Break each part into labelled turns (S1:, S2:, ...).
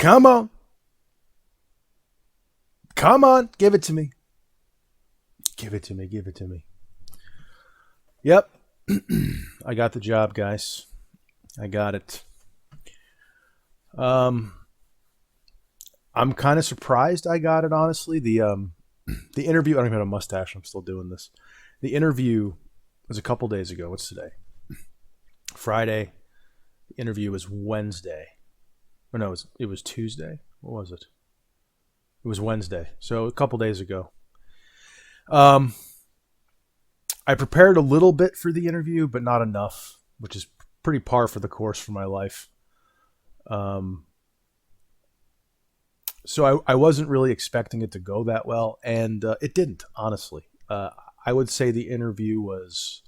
S1: Come on. Come on. Give it to me. Give it to me. Give it to me. Yep. I got the job, guys. I got it. I'm kind of surprised I got it, honestly. The interview, I don't even have a mustache. I'm still doing this. The interview was a couple days ago. What's today? Friday. The interview was Wednesday. Or no, it was Tuesday. What was it? It was Wednesday. So a couple days ago. I prepared a little bit for the interview, but not enough, which is pretty par for the course for my life. So I wasn't really expecting it to go that well, and it didn't, honestly. I would say the interview was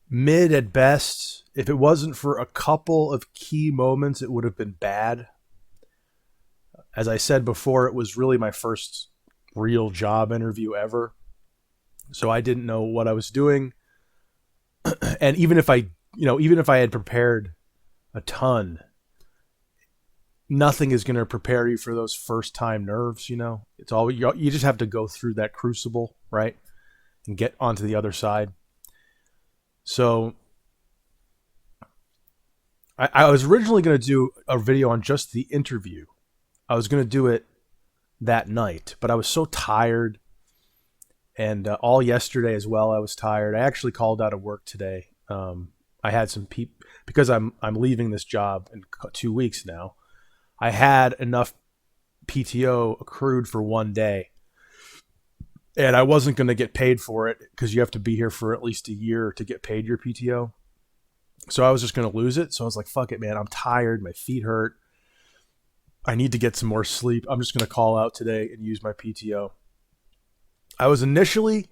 S1: mid at best. If it wasn't for a couple of key moments, it would have been bad. As I said before, it was really my first real job interview ever. So I didn't know what I was doing. And even if I had prepared a ton, nothing is going to prepare you for those first time nerves, It's all you just have to go through that crucible, right? And get onto the other side. So I was originally going to do a video on just the interview. I was going to do it that night, but I was so tired. And all yesterday as well, I was tired. I actually called out of work today. I had some because I'm leaving this job in 2 weeks now. I had enough PTO accrued for one day, and I wasn't going to get paid for it because you have to be here for at least a year to get paid your PTO. So I was just going to lose it. So I was like, fuck it, man. I'm tired. My feet hurt. I need to get some more sleep. I'm just going to call out today and use my PTO. I was initially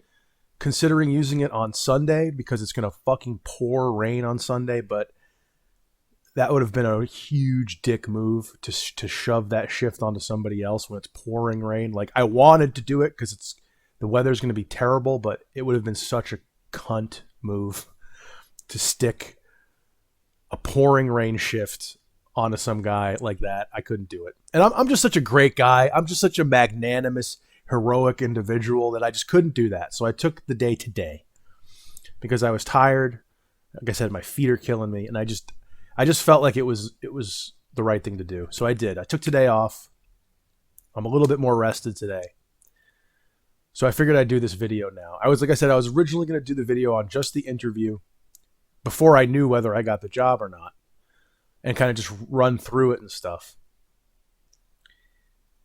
S1: considering using it on Sunday because it's going to fucking pour rain on Sunday, but that would have been a huge dick move to shove that shift onto somebody else when it's pouring rain. Like, I wanted to do it because the weather's going to be terrible, but it would have been such a cunt move to stick a pouring rain shift onto some guy like that. I couldn't do it. And I'm just such a great guy. I'm just such a magnanimous, heroic individual that I just couldn't do that. So I took the day today because I was tired. Like I said, my feet are killing me, and I just felt like it was the right thing to do. So I did. I took today off. I'm a little bit more rested today. So I figured I'd do this video now. I was originally going to do the video on just the interview before I knew whether I got the job or not, and kind of just run through it and stuff.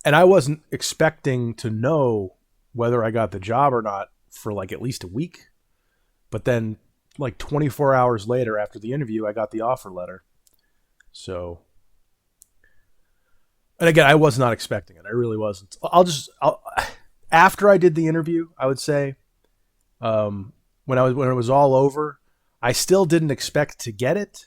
S1: And I wasn't expecting to know whether I got the job or not for like at least a week. But then like 24 hours later after the interview, I got the offer letter. So, and again, I was not expecting it. I really wasn't. After I did the interview, I would say, when it was all over, I still didn't expect to get it.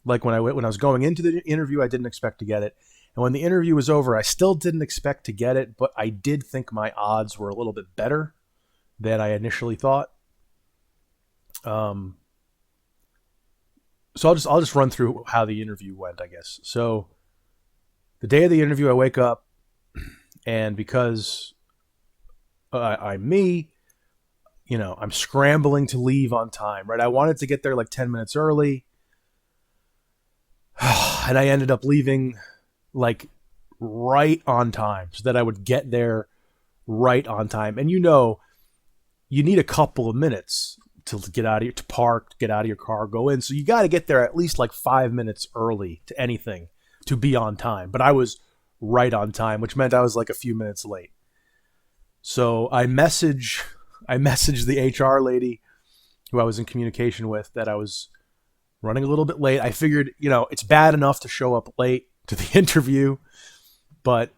S1: Like when I was going into the interview, I didn't expect to get it. And when the interview was over, I still didn't expect to get it, but I did think my odds were a little bit better than I initially thought. So I'll just run through how the interview went, I guess. So the day of the interview, I wake up, and because I'm me, I'm scrambling to leave on time, right? I wanted to get there like 10 minutes early, and I ended up leaving like right on time so that I would get there right on time. And you need a couple of minutes to get out of your, to park, get out of your car, go in. So you got to get there at least like 5 minutes early to anything to be on time. But I was right on time, which meant I was like a few minutes late. So I messaged the HR lady who I was in communication with that I was running a little bit late. I figured, it's bad enough to show up late to the interview, but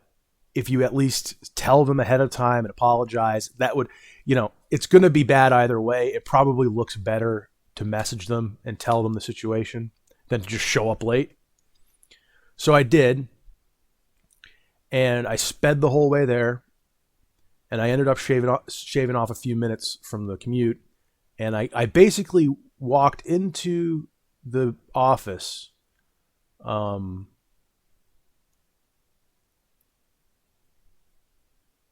S1: if you at least tell them ahead of time and apologize, that would, it's going to be bad either way. It probably looks better to message them and tell them the situation than to just show up late. So I did, and I sped the whole way there, and I ended up shaving off a few minutes from the commute, and I basically walked into the office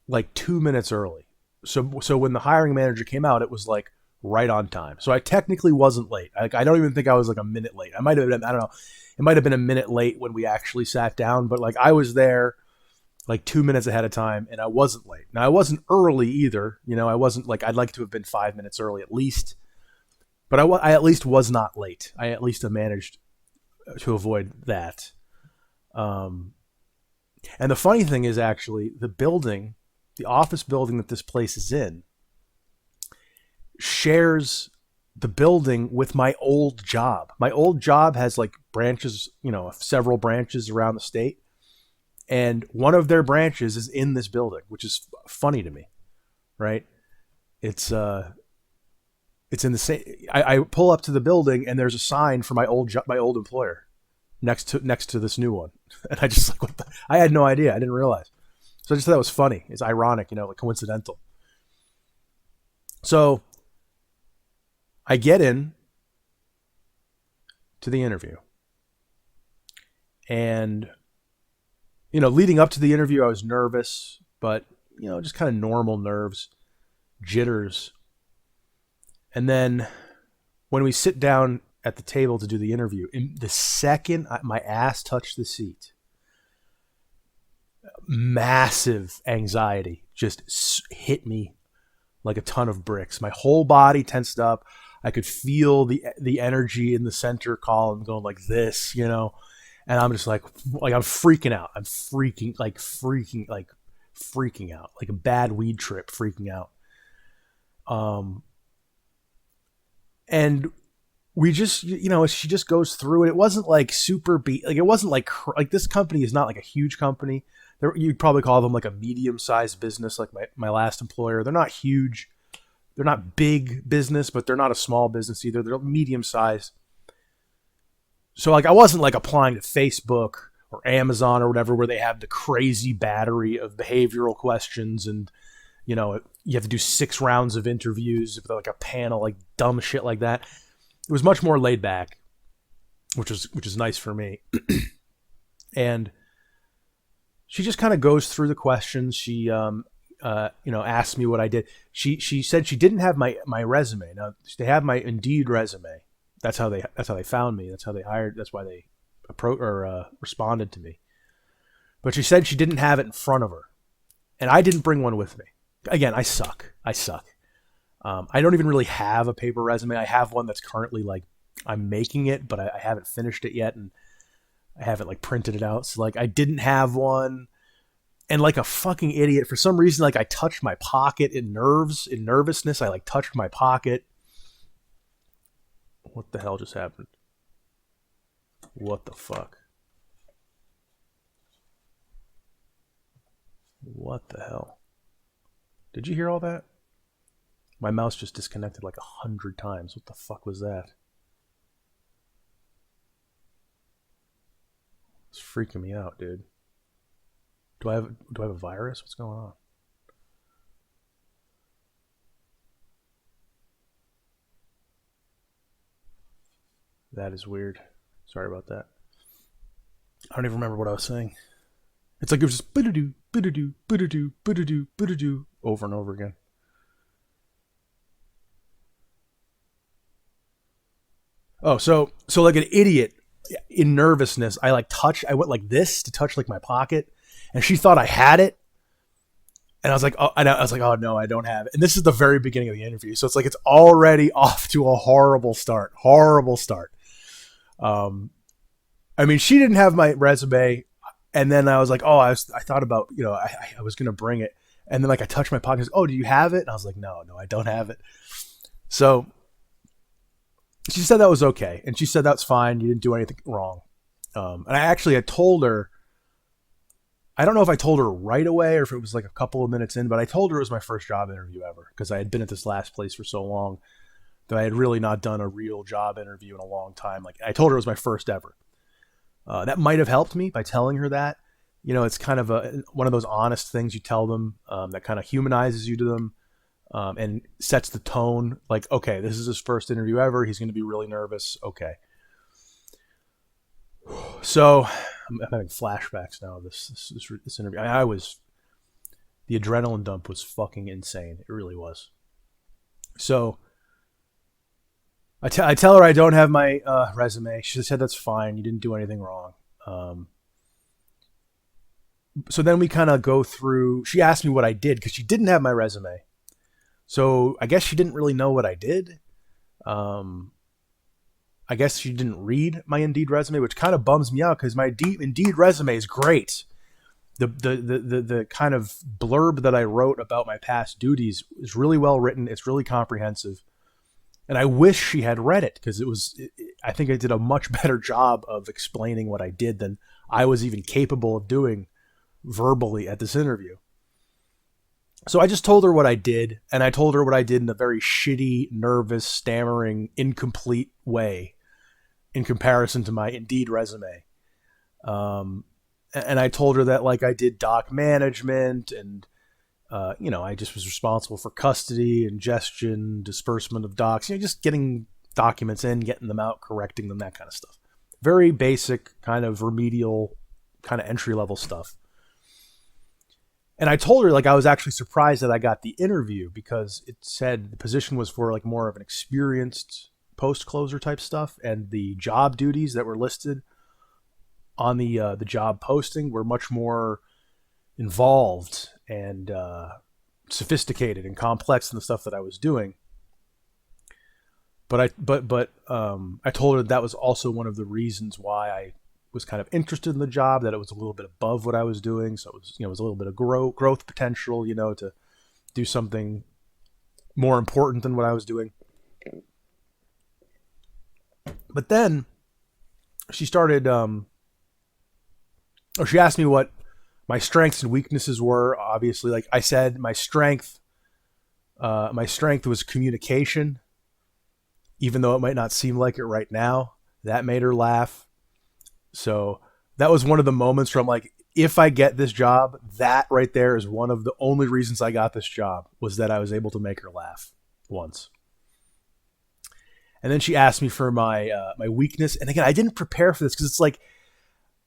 S1: like 2 minutes early. So when the hiring manager came out, it was like right on time. So I technically wasn't late. I don't even think I was like a minute late. I might have been, I don't know. It might have been a minute late when we actually sat down, but like I was there like 2 minutes ahead of time and I wasn't late. Now I wasn't early either. You know, I wasn't like, I'd like to have been 5 minutes early at least, but I at least was not late. I at least have managed to avoid that. Um, and the funny thing is actually the building, the office building that this place is in, shares the building with my old job. My old job has like branches, you know, several branches around the state. And one of their branches is in this building, which is funny to me, right? It's in the same. I pull up to the building and there's a sign for my old employer next to this new one, and I just like what the, I had no idea. I didn't realize. So I just thought it was funny. It's ironic, you know, like coincidental. So I get in to the interview, and you know, leading up to the interview, I was nervous, but you know, just kind of normal nerves, jitters. And then when we sit down at the table to do the interview, in the second my ass touched the seat, massive anxiety just hit me like a ton of bricks. My whole body tensed up. I could feel the energy in the center column going like this, you know, and I'm just like I'm freaking out. I'm freaking out, like a bad weed trip, freaking out. And we just, you know, she just goes through it. It wasn't like like it wasn't like this company is not like a huge company. You'd probably call them like a medium-sized business, like my last employer. They're not huge. They're not big business, but they're not a small business either. They're medium-sized. So like I wasn't like applying to Facebook or Amazon or whatever, where they have the crazy battery of behavioral questions and, you know, you have to do 6 rounds of interviews with like a panel, like dumb shit like that. It was much more laid back, which is nice for me. And she just kind of goes through the questions. She, you know, asked me what I did. She said she didn't have my resume. Now they have my Indeed resume. That's how they found me. That's how they hired. That's why they responded to me. But she said she didn't have it in front of her, and I didn't bring one with me. Again, I suck. I don't even really have a paper resume. I have one that's currently like I'm making it, but I haven't finished it yet, and I haven't like printed it out. So like I didn't have one, and like a fucking idiot, for some reason, like I touched my pocket in nervousness. I like touched my pocket. What the hell just happened? What the fuck? What the hell? Did you hear all that? My mouse just disconnected like 100 times. What the fuck was that? It's freaking me out, dude. Do I have a virus? What's going on? That is weird. Sorry about that. I don't even remember what I was saying. It's like it was just boo-doo, boo-doo, boo-doo, boo-doo, boo-doo over and over again. Oh, so like an idiot in nervousness, I went like this to touch like my pocket, and she thought I had it, and I was like, oh no, I don't have it. And this is the very beginning of the interview, so it's like it's already off to a horrible start. I mean, she didn't have my resume, and then I was like, I thought about, you know, I was gonna bring it, and then like I touched my pocket. Oh, do you have it? And I was like, no, I don't have it. So she said that was okay, and she said that's fine. You didn't do anything wrong. And I told her. I don't know if I told her right away or if it was like a couple of minutes in, but I told her it was my first job interview ever, because I had been at this last place for so long that I had really not done a real job interview in a long time. Like I told her it was my first ever. That might have helped me by telling her that. You know, it's kind of one of those honest things you tell them that kind of humanizes you to them and sets the tone. Like, okay, this is his first interview ever. He's going to be really nervous. Okay. So I'm having flashbacks now of this interview. I was The adrenaline dump was fucking insane. It really was. So I tell her I don't have my resume. She said that's fine. You didn't do anything wrong. So then we kind of go through. She asked me what I did because she didn't have my resume. So I guess she didn't really know what I did. I guess she didn't read my Indeed resume, which kind of bums me out because my Indeed resume is great. The kind of blurb that I wrote about my past duties is really well written. It's really comprehensive. And I wish she had read it because I think I did a much better job of explaining what I did than I was even capable of doing verbally at this interview. So I just told her what I did, and I told her what I did in a very shitty, nervous, stammering, incomplete way in comparison to my Indeed resume. And I told her that like I did doc management and, I just was responsible for custody, ingestion, disbursement of docs, just getting documents in, getting them out, correcting them, that kind of stuff. Very basic kind of remedial kind of entry level stuff. And I told her like I was actually surprised that I got the interview because it said the position was for like more of an experienced post-closer type stuff, and the job duties that were listed on the job posting were much more involved and sophisticated and complex than the stuff that I was doing. But I told her that was also one of the reasons why I was kind of interested in the job, that it was a little bit above what I was doing. So it was, it was a little bit of growth potential, to do something more important than what I was doing. But then she started, she asked me what my strengths and weaknesses were. Obviously, like I said, my strength was communication, even though it might not seem like it right now. That made her laugh. So that was one of the moments where I'm like, if I get this job, that right there is one of the only reasons I got this job, was that I was able to make her laugh once. And then she asked me for my weakness. And again, I didn't prepare for this because it's like,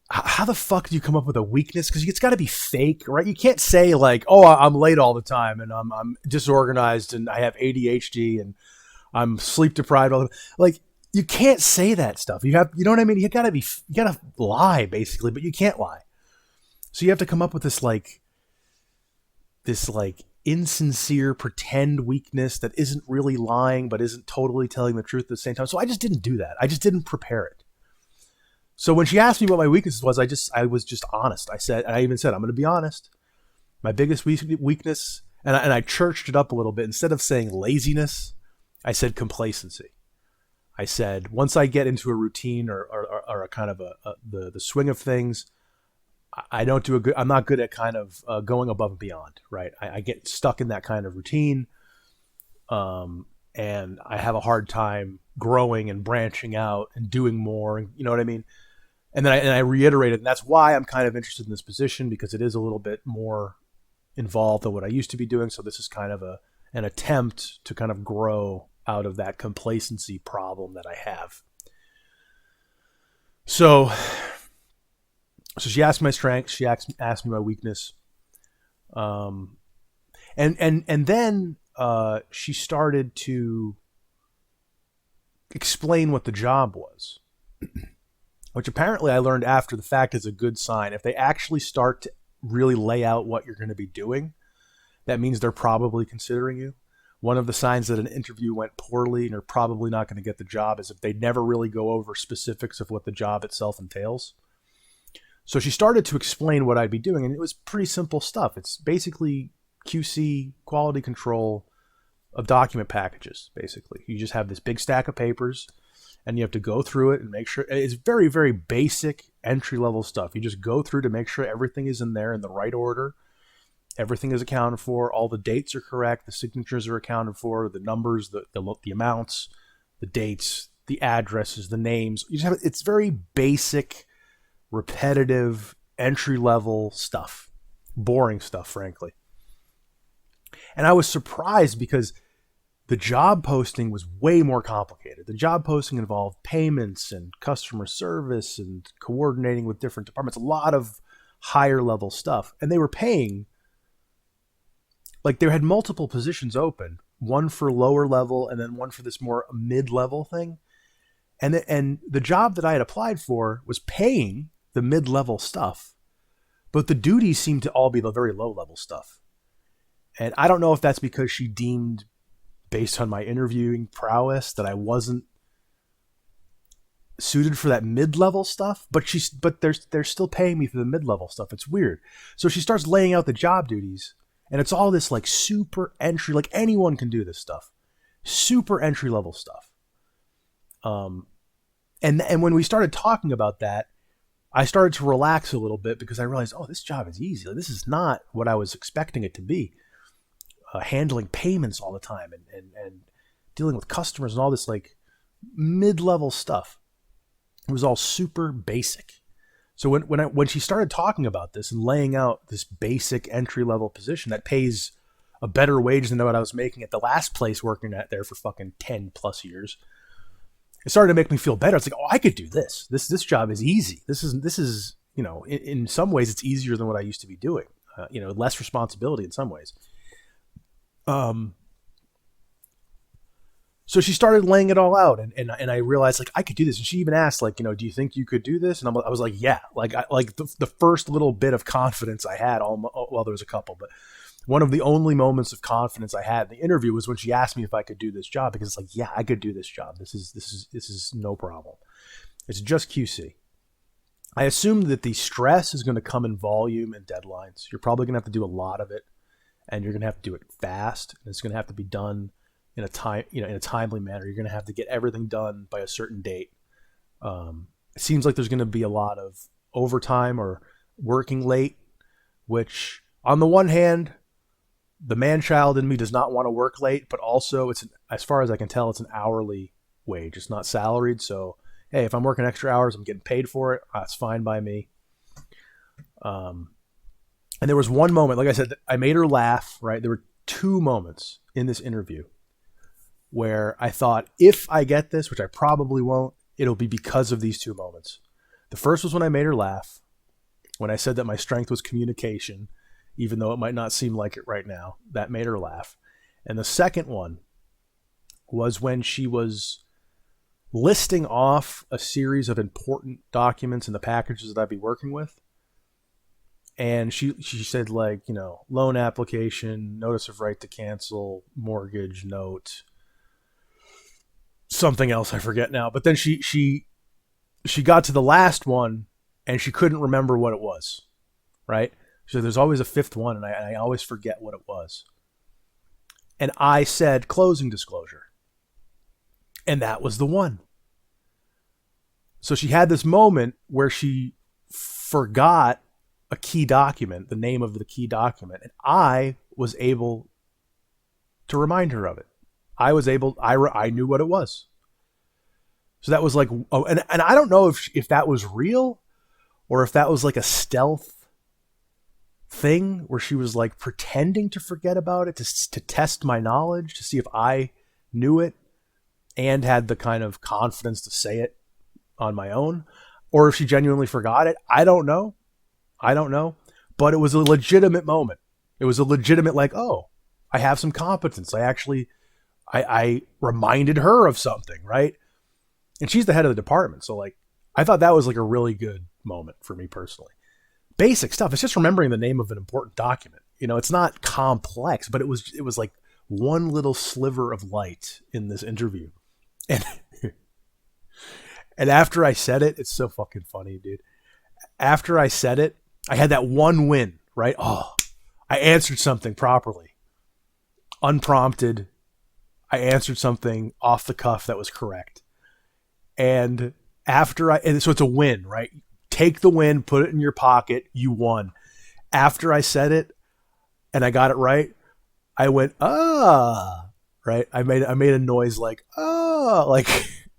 S1: how the fuck do you come up with a weakness? Because it's got to be fake, right? You can't say like, oh, I'm late all the time and I'm disorganized and I have ADHD and I'm sleep deprived. Like, you can't say that stuff. You know what I mean? You gotta lie basically, but you can't lie. So you have to come up with this insincere pretend weakness that isn't really lying, but isn't totally telling the truth at the same time. So I just didn't do that. I just didn't prepare it. So when she asked me what my weaknesses was, I was just honest. I even said, I'm going to be honest. My biggest weakness, and I churched it up a little bit. Instead of saying laziness, I said complacency. I said, once I get into a routine or a kind of the swing of things, I'm not good at kind of going above and beyond, right? I get stuck in that kind of routine. And I have a hard time growing and branching out and doing more. You know what I mean? And then I reiterated, and that's why I'm kind of interested in this position, because it is a little bit more involved than what I used to be doing. So this is kind of an attempt to kind of grow out of that complacency problem that I have. So she asked my strengths. She asked me my weakness. And then she started to explain what the job was, which apparently I learned after the fact is a good sign. If they actually start to really lay out what you're going to be doing, that means they're probably considering you. One of the signs that an interview went poorly and you're probably not going to get the job is if they never really go over specifics of what the job itself entails. So she started to explain what I'd be doing, and it was pretty simple stuff. It's basically QC, quality control of document packages, basically. You just have this big stack of papers, and you have to go through it and make sure. It's very, very basic entry-level stuff. You just go through to make sure everything is in there in the right order. Everything is accounted for. All the dates are correct. The signatures are accounted for. The numbers, the amounts, the dates, the addresses, the names. It's very basic, repetitive, entry-level stuff. Boring stuff, frankly. And I was surprised because the job posting was way more complicated. The job posting involved payments and customer service and coordinating with different departments. A lot of higher-level stuff. And they were paying like they had multiple positions open, one for lower level and then one for this more mid-level thing. And the job that I had applied for was paying the mid-level stuff, but the duties seemed to all be the very low-level stuff. And I don't know if that's because she deemed, based on my interviewing prowess, that I wasn't suited for that mid-level stuff, but they're still paying me for the mid-level stuff. It's weird. So she starts laying out the job duties, and it's all this like super entry, like anyone can do this stuff, super entry level stuff. And when we started talking about that, I started to relax a little bit because I realized, oh, this job is easy. Like, this is not what I was expecting it to be. Handling payments all the time and dealing with customers and all this like mid-level stuff. It was all super basic. So when she started talking about this and laying out this basic entry-level position that pays a better wage than what I was making at the last place working at there for fucking 10 plus years, it started to make me feel better. It's like, oh, I could do this. This job is easy. This is in some ways it's easier than what I used to be doing. Less responsibility in some ways. So she started laying it all out, and I realized like I could do this. And she even asked like, do you think you could do this? And I was like, yeah. Like the first little bit of confidence I had, well, there was a couple, but one of the only moments of confidence I had in the interview was when she asked me if I could do this job, because it's like, yeah, I could do this job. This is no problem. It's just QC. I assume that the stress is going to come in volume and deadlines. You're probably going to have to do a lot of it, and you're going to have to do it fast. And it's going to have to be done in a timely manner. You're going to have to get everything done by a certain date. It seems like there's going to be a lot of overtime or working late, which on the one hand, the man-child in me does not want to work late, but also as far as I can tell, it's an hourly wage. It's not salaried. So, hey, if I'm working extra hours, I'm getting paid for it. That's fine by me. And there was one moment, like I said, I made her laugh, right? There were two moments in this interview where I thought, if I get this, which I probably won't, it'll be because of these two moments. The first was when I made her laugh, when I said that my strength was communication, even though it might not seem like it right now. That made her laugh. And the second one was when she was listing off a series of important documents in the packages that I'd be working with. And she said, like, loan application, notice of right to cancel, mortgage note, something else I forget now. But then she got to the last one and she couldn't remember what it was, right? So there's always a fifth one, and I always forget what it was. And I said closing disclosure. And that was the one. So she had this moment where she forgot a key document, the name of the key document, and I was able to remind her of it. I knew what it was. So that was like, oh, and I don't know if that was real or if that was like a stealth thing where she was like pretending to forget about it to test my knowledge, to see if I knew it and had the kind of confidence to say it on my own, or if she genuinely forgot it. I don't know. But it was a legitimate moment. It was a legitimate, like, oh, I have some competence. I reminded her of something, right? And she's the head of the department. So like, I thought that was like a really good moment for me personally. Basic stuff. It's just remembering the name of an important document. It's not complex, but it was like one little sliver of light in this interview. And and after I said it, it's so fucking funny, dude. After I said it, I had that one win, right? Oh, I answered something properly. Unprompted. I answered something off the cuff that was correct. And so it's a win, right? Take the win, put it in your pocket, you won. After I said it and I got it right, I went, right? I made a noise like, like,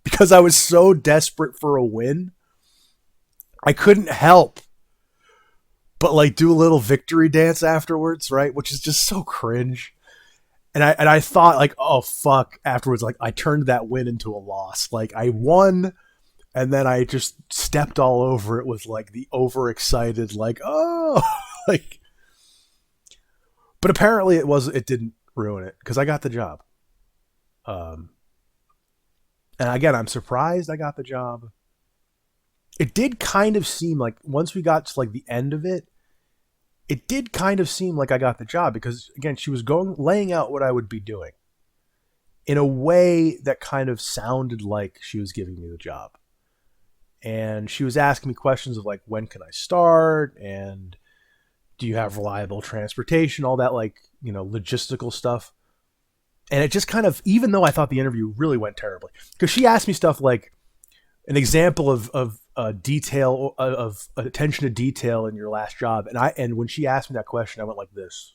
S1: because I was so desperate for a win. I couldn't help but like do a little victory dance afterwards, right? Which is just so cringe. And I thought like, oh fuck, afterwards, like I turned that win into a loss. Like I won, and then I just stepped all over it with like the overexcited, like, oh, like. But apparently it didn't ruin it because I got the job. Um, and again, I'm surprised I got the job. It did kind of seem like once we got to like the end of it, it did kind of seem like I got the job because again, she was laying out what I would be doing in a way that kind of sounded like she was giving me the job. And she was asking me questions of like, when can I start? And do you have reliable transportation? All that, like, logistical stuff. And it just kind of, even though I thought the interview really went terribly, because she asked me stuff like an example of detail, of attention to detail in your last job. And when she asked me that question, I went like this.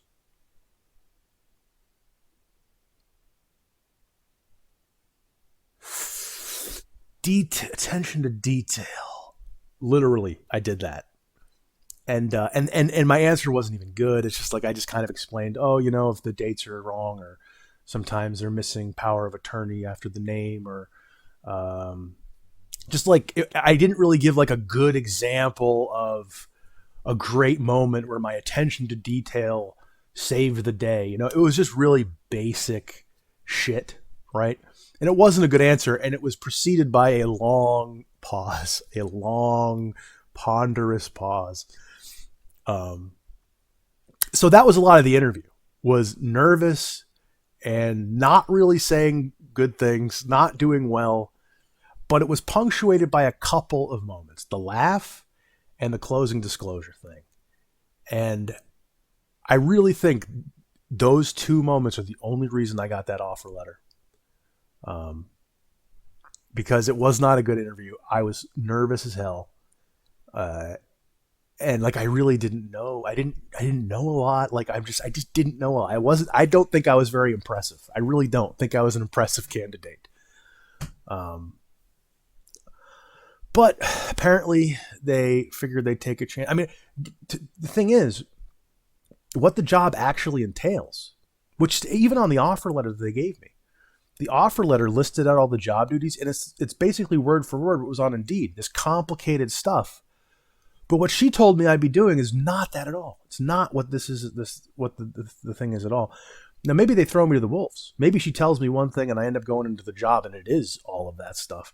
S1: Attention to detail. Literally, I did that. And my answer wasn't even good. It's just like I just kind of explained, oh, if the dates are wrong, or sometimes they're missing power of attorney after the name, or just like I didn't really give like a good example of a great moment where my attention to detail saved the day. It was just really basic shit, right? And it wasn't a good answer, and it was preceded by a long pause, a long, ponderous pause. So that was a lot of the interview, was nervous and not really saying good things, not doing well, but it was punctuated by a couple of moments, the laugh and the closing disclosure thing. And I really think those two moments are the only reason I got that offer letter. Because it was not a good interview. I was nervous as hell. And like, I really didn't know. I didn't know a lot. Like, I just didn't know. I don't think I was very impressive. I really don't think I was an impressive candidate. But apparently they figured they'd take a chance. I mean, the thing is, what the job actually entails, which even on the offer letter that they gave me, the offer letter listed out all the job duties, and it's basically word for word what was on Indeed. This complicated stuff. But what she told me I'd be doing is not that at all. It's not what this is. What the thing is at all. Now maybe they throw me to the wolves. Maybe she tells me one thing and I end up going into the job and it is all of that stuff.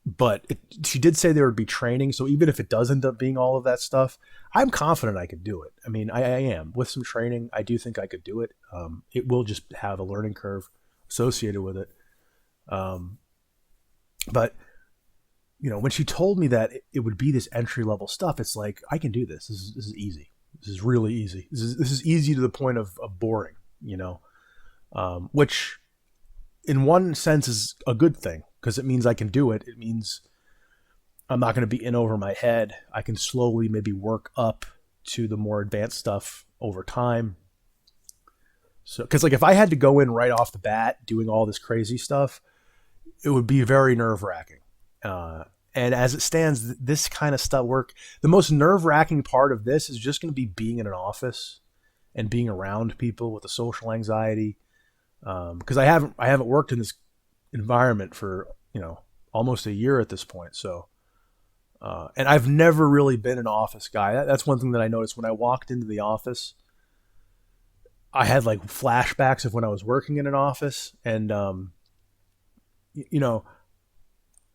S1: But she did say there would be training. So even if it does end up being all of that stuff, I'm confident I could do it. I mean, I am. With some training, I do think I could do it. It will just have a learning curve associated with it. But, when she told me that it would be this entry level stuff, it's like, I can do this. This is easy. This is really easy. This is easy to the point of boring, which in one sense is a good thing because it means I can do it. It means I'm not going to be in over my head. I can slowly maybe work up to the more advanced stuff over time. So, because like if I had to go in right off the bat doing all this crazy stuff, it would be very nerve-wracking. And as it stands, this kind of stuff the most nerve-wracking part of this is just going to be being in an office and being around people with the social anxiety. Because I haven't worked in this environment for, almost a year at this point. So, and I've never really been an office guy. That's one thing that I noticed when I walked into the office. I had like flashbacks of when I was working in an office, and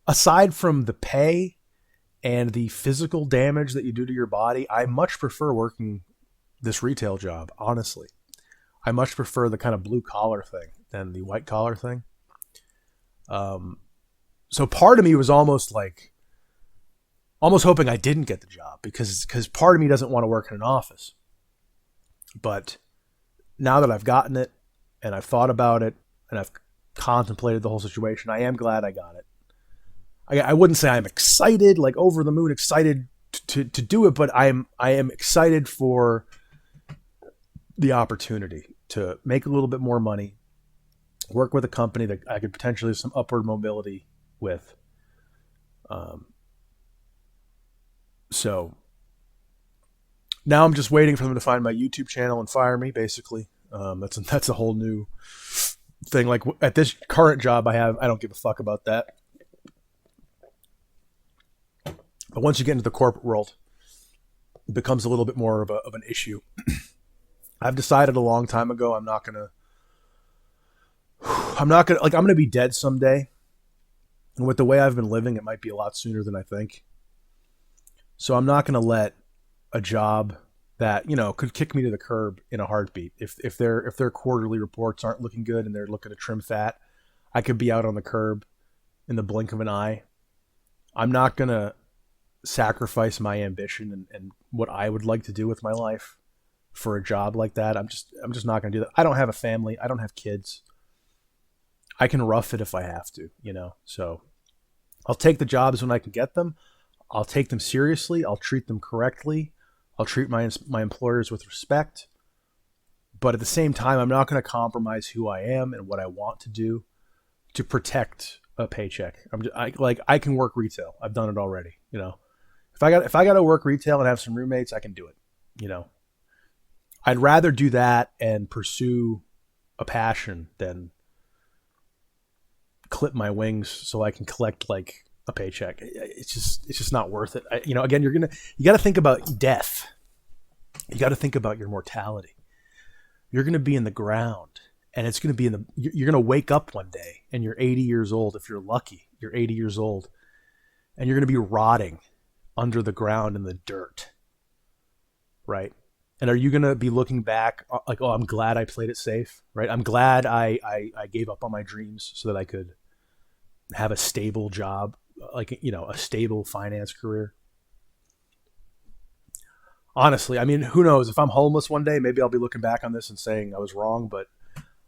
S1: aside from the pay and the physical damage that you do to your body, I much prefer working this retail job. Honestly, I much prefer the kind of blue collar thing than the white collar thing. So part of me was almost hoping I didn't get the job because part of me doesn't want to work in an office. But now that I've gotten it and I've thought about it and I've contemplated the whole situation, I am glad I got it. I wouldn't say I'm excited, like over the moon excited to do it, but I am excited for the opportunity to make a little bit more money, work with a company that I could potentially have some upward mobility with. So now I'm just waiting for them to find my YouTube channel and fire me, basically. That's a whole new thing. Like at this current job I don't give a fuck about that. But once you get into the corporate world, it becomes a little bit more of an issue. I've decided a long time ago I'm not gonna like I'm gonna be dead someday. And with the way I've been living, it might be a lot sooner than I think. So I'm not gonna let a job that, could kick me to the curb in a heartbeat. If their quarterly reports aren't looking good and they're looking to trim fat, I could be out on the curb in the blink of an eye. I'm not gonna sacrifice my ambition and what I would like to do with my life for a job like that. I'm just not gonna do that. I don't have a family. I don't have kids. I can rough it if I have to. So I'll take the jobs when I can get them. I'll take them seriously. I'll treat them correctly. I'll treat my employers with respect. But at the same time, I'm not going to compromise who I am and what I want to do to protect a paycheck. I can work retail. I've done it already. If I got to work retail and have some roommates, I can do it. I'd rather do that and pursue a passion than clip my wings so I can collect like a paycheck. It's just not worth it. Again, you got to think about death. You got to think about your mortality. You're going to be in the ground, and it's going to be you're going to wake up one day and you're 80 years old. If you're lucky, you're 80 years old, and you're going to be rotting under the ground in the dirt. Right. And are you going to be looking back like, oh, I'm glad I played it safe, right? I'm glad I gave up on my dreams so that I could have a stable job, like, a stable finance career. Honestly, I mean, who knows? If I'm homeless one day, maybe I'll be looking back on this and saying I was wrong, but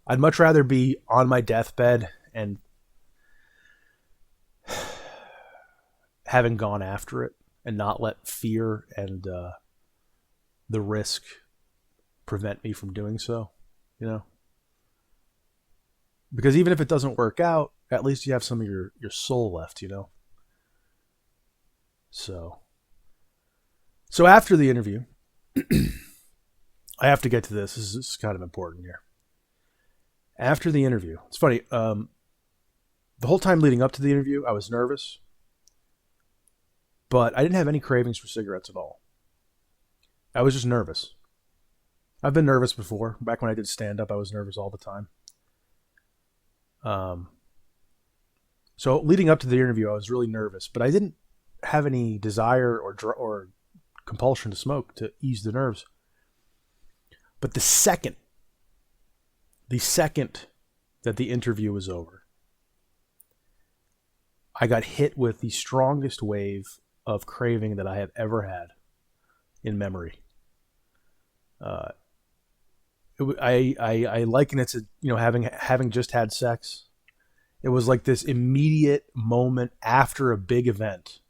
S1: I'd much rather be on my deathbed and having gone after it and not let fear and the risk prevent me from doing so, because even if it doesn't work out, at least you have some of your soul left, so after the interview, I have to get to this. This is kind of important here. After the interview, it's funny, the whole time leading up to the interview, I was nervous, but I didn't have any cravings for cigarettes at all. I was just nervous. I've been nervous before. Back when I did stand-up, I was nervous all the time. So leading up to the interview, I was really nervous, but I didn't have any desire or compulsion to smoke to ease the nerves. But the second that the interview was over, I got hit with the strongest wave of craving that I have ever had in memory. I liken it to having just had sex. It was like this immediate moment after a big event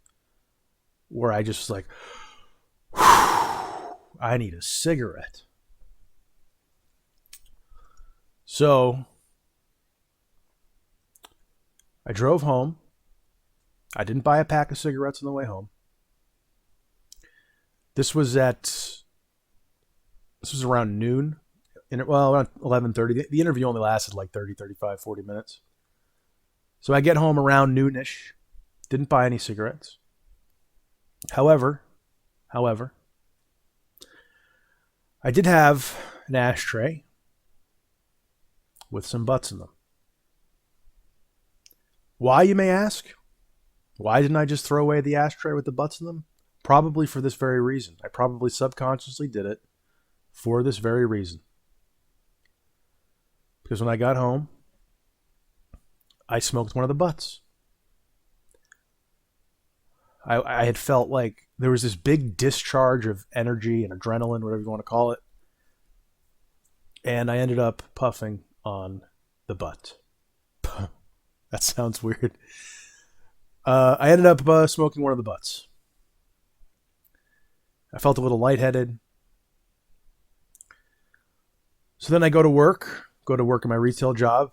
S1: where I just was like, I need a cigarette. So I drove home. I didn't buy a pack of cigarettes on the way home. This was around noon. Around 11:30. The interview only lasted like 30, 35, 40 minutes. So I get home around noonish. Didn't buy any cigarettes. However, I did have an ashtray with some butts in them. Why, you may ask? Why didn't I just throw away the ashtray with the butts in them? Probably for this very reason. I probably subconsciously did it for this very reason. Because when I got home, I smoked one of the butts. I had felt like there was this big discharge of energy and adrenaline, whatever you want to call it. And I ended up puffing on the butt. That sounds weird. I ended up smoking one of the butts. I felt a little lightheaded. So then I go to work in my retail job,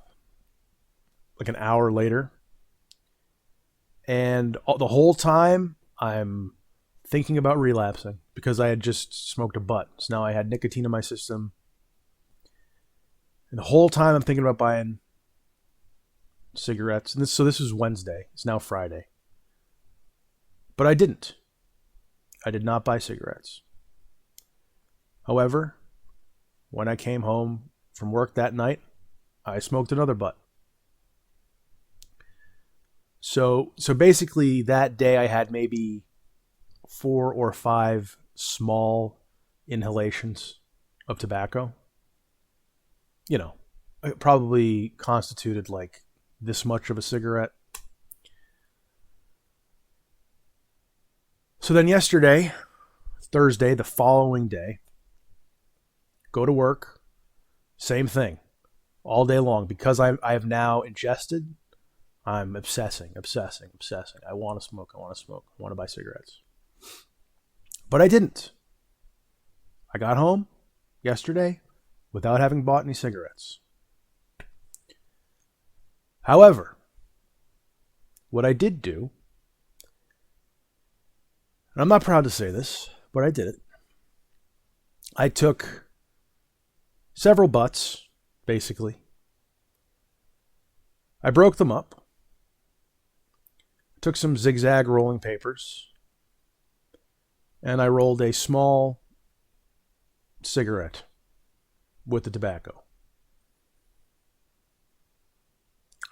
S1: like an hour later. And the whole time I'm thinking about relapsing because I had just smoked a butt. So now I had nicotine in my system. And the whole time I'm thinking about buying cigarettes. And this was Wednesday. It's now Friday. But I didn't. I did not buy cigarettes. However, when I came home from work that night, I smoked another butt. So basically that day I had maybe 4 or 5 small inhalations of tobacco. You know, it probably constituted like this much of a cigarette. So then yesterday, Thursday, the following day, go to work, same thing, all day long. Because I have now ingested, I'm obsessing. I want to smoke, I want to buy cigarettes. But I didn't. I got home yesterday without having bought any cigarettes. However, what I did do, and I'm not proud to say this, but I did it. I took several butts, basically. I broke them up. Took some zigzag rolling papers. And I rolled a small cigarette with the tobacco.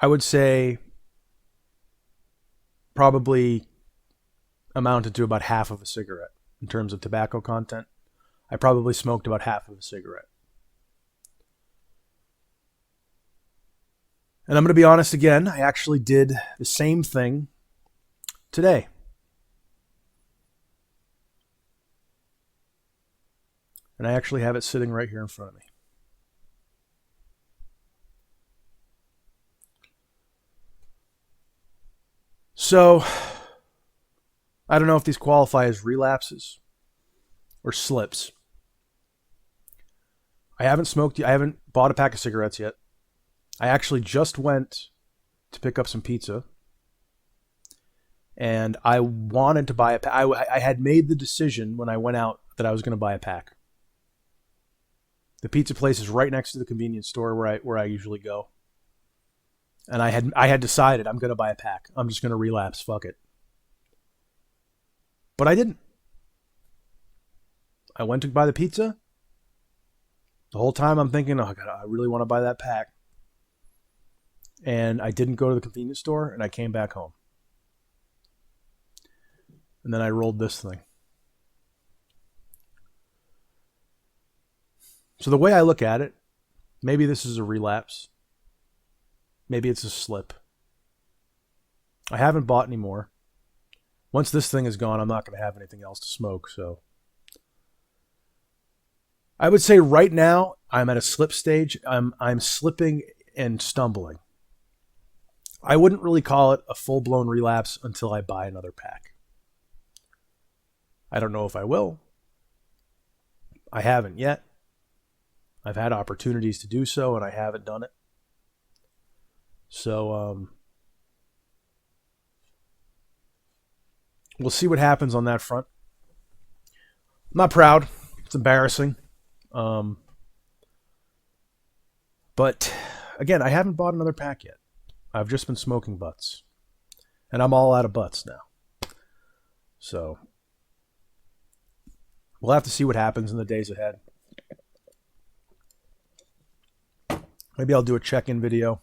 S1: I would say probably amounted to about half of a cigarette in terms of tobacco content. I probably smoked about half of a cigarette. And I'm going to be honest again, I actually did the same thing today. And I actually have it sitting right here in front of me. So, I don't know if these qualify as relapses or slips. I haven't bought a pack of cigarettes yet. I actually just went to pick up some pizza. And I wanted to buy a pack. I had made the decision when I went out that I was going to buy a pack. The pizza place is right next to the convenience store where I usually go. And I had decided I'm going to buy a pack. I'm just going to relapse. Fuck it. But I didn't. I went to buy the pizza. The whole time I'm thinking, oh God, I really want to buy that pack. And I didn't go to the convenience store, and I came back home. And then I rolled this thing. So the way I look at it, maybe this is a relapse. Maybe it's a slip. I haven't bought any more. Once this thing is gone, I'm not going to have anything else to smoke, so. I would say right now, I'm at a slip stage. I'm slipping and stumbling. I wouldn't really call it a full-blown relapse until I buy another pack. I don't know if I will. I haven't yet. I've had opportunities to do so, and I haven't done it. So, we'll see what happens on that front. I'm not proud. It's embarrassing. But, again, I haven't bought another pack yet. I've just been smoking butts. And I'm all out of butts now. So, we'll have to see what happens in the days ahead. Maybe I'll do a check-in video.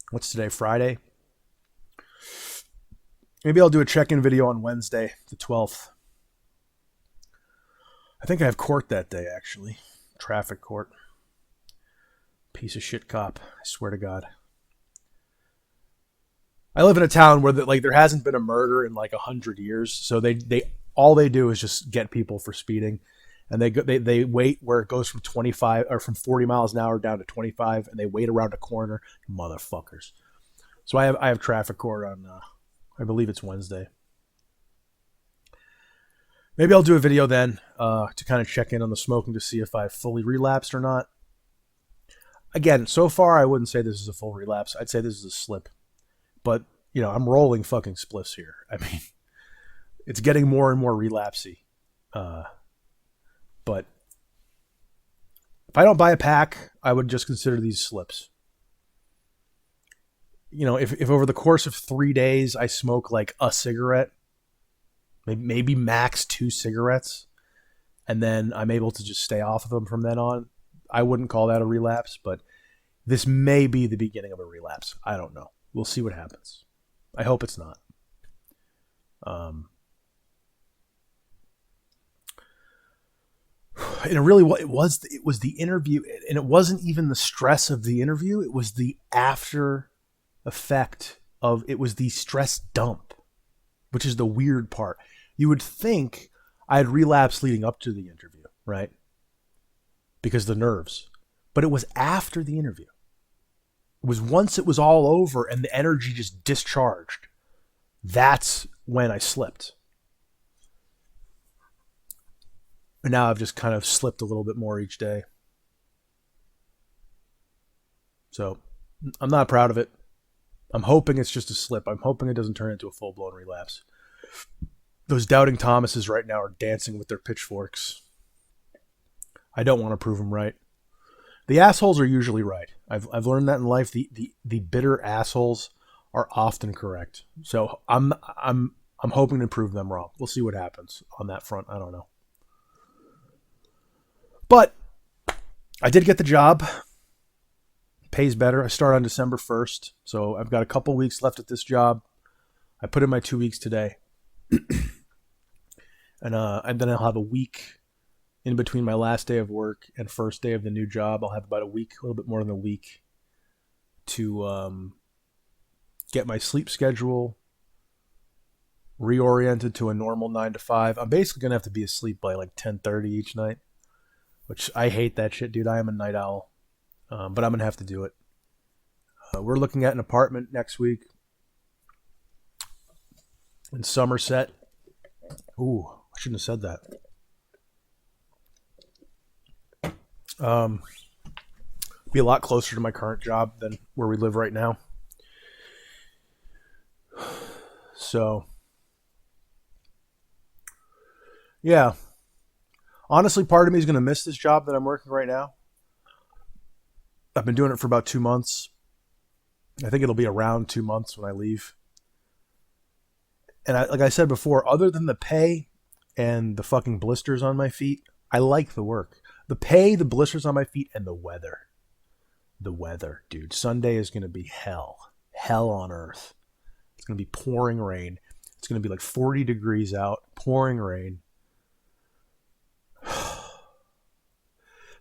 S1: What's today, Friday? Maybe I'll do a check-in video on Wednesday, the 12th. I think I have court that day, actually. Traffic court. Piece of shit cop. I swear to God. I live in a town where there hasn't been a murder in like 100 years. So all they do is just get people for speeding. And they wait where it goes from 25 or from 40 miles an hour down to 25, and they wait around a corner, motherfuckers. So I have traffic court on, I believe it's Wednesday. Maybe I'll do a video then to kind of check in on the smoking to see if I've fully relapsed or not. Again, so far I wouldn't say this is a full relapse. I'd say this is a slip. But I'm rolling fucking spliffs here. I mean, it's getting more and more relapsy. But if I don't buy a pack, I would just consider these slips. If over the course of 3 days I smoke like a cigarette, maybe max 2 cigarettes, and then I'm able to just stay off of them from then on, I wouldn't call that a relapse, but this may be the beginning of a relapse. I don't know. We'll see what happens. I hope it's not. Um, and it was the interview, and it wasn't even the stress of the interview. It was the after effect of it was the stress dump, which is the weird part. You would think I had relapsed leading up to the interview, right? Because the nerves. But it was after the interview. It was once it was all over and the energy just discharged. That's when I slipped. And now I've just kind of slipped a little bit more each day. So I'm not proud of it. I'm hoping it's just a slip. I'm hoping it doesn't turn into a full-blown relapse. Those doubting Thomases right now are dancing with their pitchforks. I don't want to prove them right. The assholes are usually right. I've learned that in life. The bitter assholes are often correct. So I'm hoping to prove them wrong. We'll see what happens on that front. I don't know. But I did get the job. Pays better. I start on December 1st. So I've got a couple weeks left at this job. I put in my 2 weeks today. And then I'll have a week in between my last day of work and first day of the new job. I'll have about a week, a little bit more than a week, to get my sleep schedule reoriented to a normal 9 to 5. I'm basically going to have to be asleep by like 10:30 each night, which I hate that shit, dude. I am a night owl, but I'm going to have to do it. We're looking at an apartment next week in Somerset. Ooh, I shouldn't have said that. Be a lot closer to my current job than where we live right now. So, yeah. Honestly, part of me is going to miss this job that I'm working right now. I've been doing it for about 2 months. I think it'll be around 2 months when I leave. And like I said before, other than the pay and the fucking blisters on my feet, I like the work. The pay, the blisters on my feet, and the weather. The weather, dude. Sunday is going to be hell. Hell on earth. It's going to be pouring rain. It's going to be like 40 degrees out, pouring rain.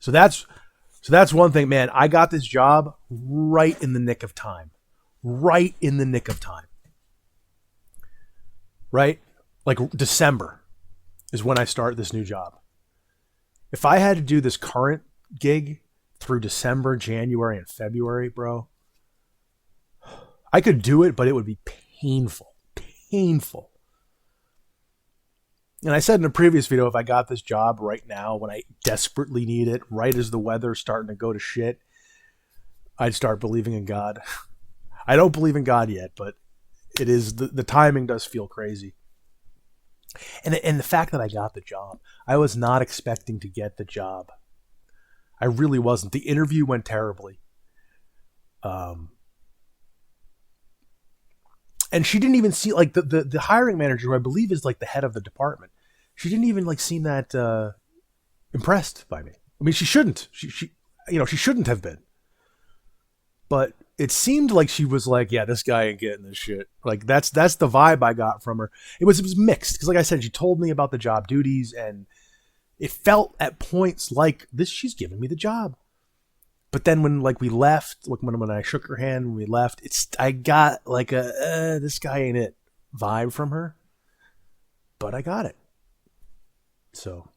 S1: So that's one thing, man. I got this job right in the nick of time. Right in the nick of time. Right? Like December is when I start this new job. If I had to do this current gig through December, January, and February, bro, I could do it, but it would be painful. Painful. And I said in a previous video, if I got this job right now, when I desperately need it, right as the weather's starting to go to shit, I'd start believing in God. I don't believe in God yet, but it is the timing does feel crazy. And the fact that I got the job, I was not expecting to get the job. I really wasn't. The interview went terribly. And she didn't even see, like, the hiring manager, who I believe is like the head of the department. She didn't even like seem that impressed by me. I mean, she shouldn't. She shouldn't have been. But it seemed like she was like, yeah, this guy ain't getting this shit. Like that's the vibe I got from her. It was mixed because, like I said, she told me about the job duties, and it felt at points like this. She's giving me the job. But then when we left, when I shook her hand when we left, I got like a this guy ain't it vibe from her. But I got it. So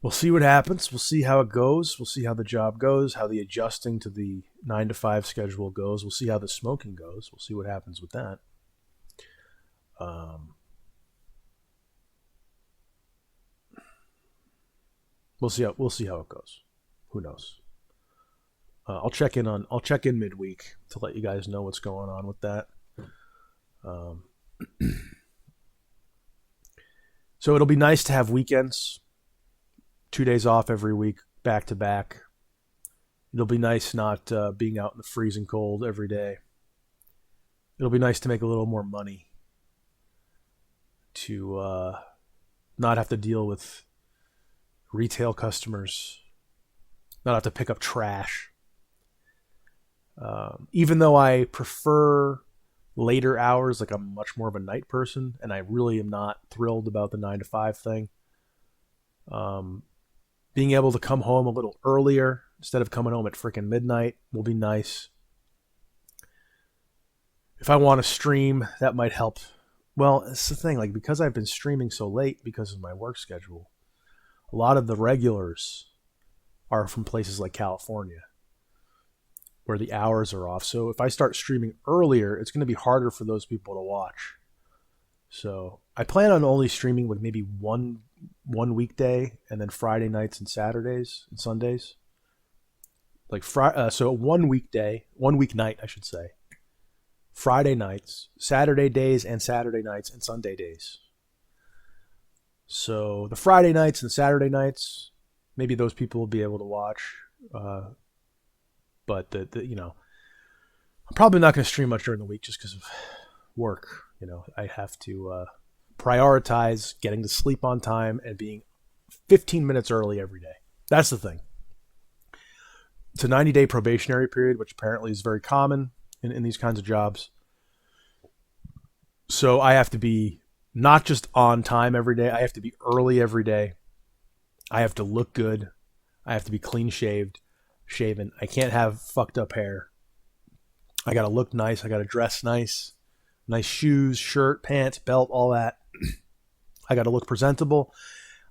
S1: we'll see what happens. We'll see how it goes. We'll see how the job goes, how the adjusting to the 9 to 5 schedule goes. We'll see how the smoking goes. We'll see what happens with that. We'll see how it goes. Who knows? I'll check in midweek to let you guys know what's going on with that. So it'll be nice to have weekends. 2 days off every week, back to back. It'll be nice not being out in the freezing cold every day. It'll be nice to make a little more money. To not have to deal with retail customers, not have to pick up trash. Even though I prefer later hours, like I'm much more of a night person, and I really am not thrilled about the 9 to 5 thing. Being able to come home a little earlier instead of coming home at freaking midnight will be nice. If I want to stream, that might help. Well, it's the thing, like because I've been streaming so late because of my work schedule, a lot of the regulars are from places like California where the hours are off. So if I start streaming earlier, it's going to be harder for those people to watch. So I plan on only streaming like maybe one weekday and then Friday nights and Saturdays and Sundays. Like so 1 weekday, 1 weeknight, I should say. Friday nights, Saturday days, and Saturday nights and Sunday days. So the Friday nights and Saturday nights, maybe those people will be able to watch. But I'm probably not going to stream much during the week just because of work. I have to prioritize getting to sleep on time and being 15 minutes early every day. That's the thing. It's a 90-day probationary period, which apparently is very common in these kinds of jobs. So I have to be not just on time every day. I have to be early every day. I have to look good. I have to be clean shaven. I can't have fucked up hair. I got to look nice. I got to dress nice. Nice shoes, shirt, pants, belt, all that. I got to look presentable.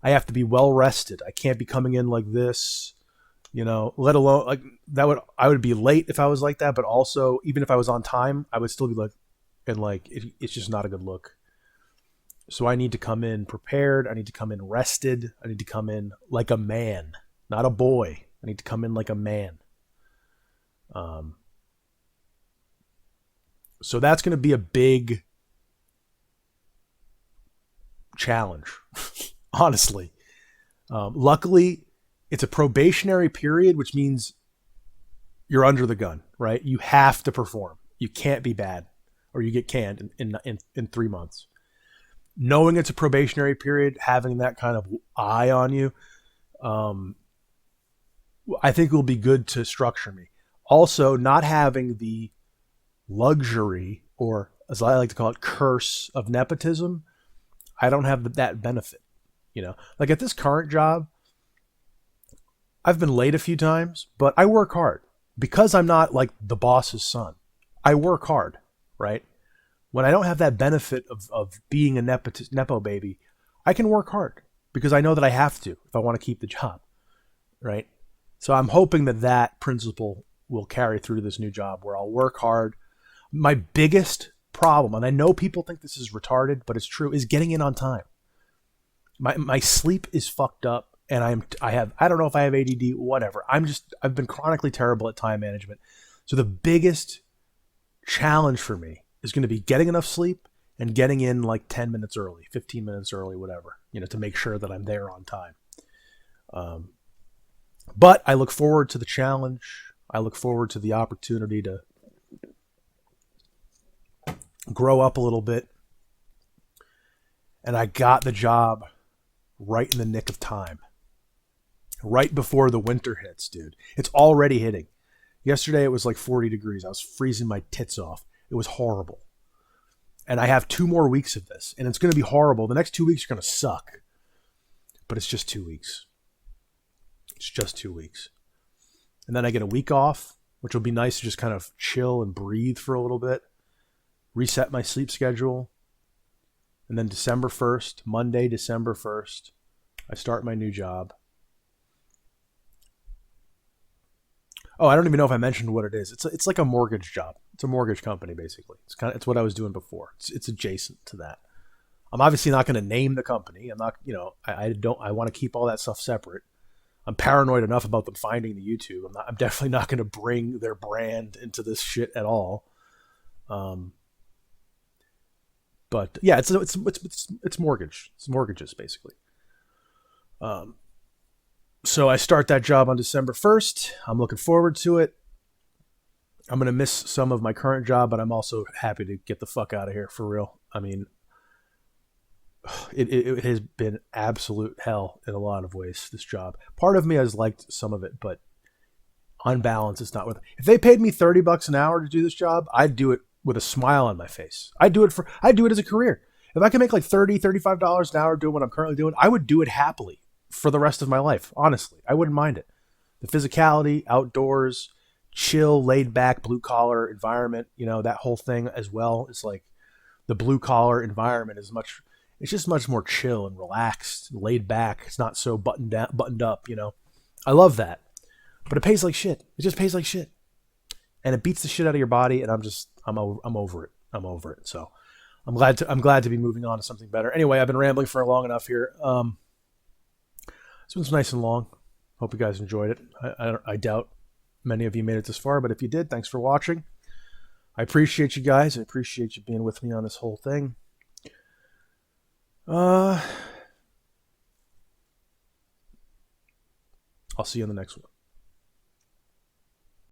S1: I have to be well rested. I can't be coming in like this, let alone like that I would be late if I was like that, but also even if I was on time, I would still be it's just not a good look. So I need to come in prepared. I need to come in rested. I need to come in like a man, not a boy. I need to come in like a man. So that's going to be a big challenge, honestly. Luckily, it's a probationary period, which means you're under the gun, right? You have to perform. You can't be bad, or you get canned in 3 months. Knowing it's a probationary period, having that kind of eye on you, I think will be good to structure me. Also, not having the luxury, or as I like to call it, curse of nepotism, I don't have that benefit. Like at this current job, I've been late a few times, but I work hard because I'm not like the boss's son. I work hard, right? When I don't have that benefit of being a nepo baby, I can work hard because I know that I have to if I want to keep the job, right? So I'm hoping that principle will carry through to this new job where I'll work hard. My biggest problem, and I know people think this is retarded, but it's true, is getting in on time. My sleep is fucked up, and I don't know if I have ADD, whatever. I've been chronically terrible at time management. So the biggest challenge for me is going to be getting enough sleep and getting in like 10 minutes early, 15 minutes early, whatever, to make sure that I'm there on time. But I look forward to the challenge. I look forward to the opportunity to grow up a little bit. And I got the job right in the nick of time. Right before the winter hits, dude. It's already hitting. Yesterday it was like 40 degrees. I was freezing my tits off. It was horrible. And I have 2 more weeks of this. And it's going to be horrible. The next 2 weeks are going to suck. But it's just 2 weeks. It's just 2 weeks. And then I get a week off, which will be nice to just kind of chill and breathe for a little bit. Reset my sleep schedule. And then December 1st, Monday, December 1st, I start my new job. Oh, I don't even know if I mentioned what it is. It's like a mortgage job. It's a mortgage company, basically. It's what I was doing before. It's adjacent to that. I'm obviously not going to name the company. I'm not, I want to keep all that stuff separate. I'm paranoid enough about them finding the YouTube. I'm definitely not going to bring their brand into this shit at all. But yeah, it's mortgage. It's mortgages basically. So I start that job on December 1st. I'm looking forward to it. I'm going to miss some of my current job, but I'm also happy to get the fuck out of here for real. I mean, it has been absolute hell in a lot of ways, this job. Part of me has liked some of it, but on balance, it's not worth it. If they paid me $30 an hour to do this job, I'd do it with a smile on my face. I'd do it as a career. If I could make like $35 an hour doing what I'm currently doing, I would do it happily for the rest of my life. Honestly, I wouldn't mind it. The physicality, outdoors, chill, laid back, blue collar environment, that whole thing as well. It's like the blue collar environment it's just much more chill and relaxed, laid back. It's not so buttoned up. I love that, but it pays like shit. It just pays like shit, and it beats the shit out of your body. And I'm over it. I'm over it. So I'm glad to be moving on to something better. Anyway, I've been rambling for long enough here. This one's nice and long. Hope you guys enjoyed it. I doubt many of you made it this far, but if you did, thanks for watching. I appreciate you guys. I appreciate you being with me on this whole thing. I'll see you in the next one.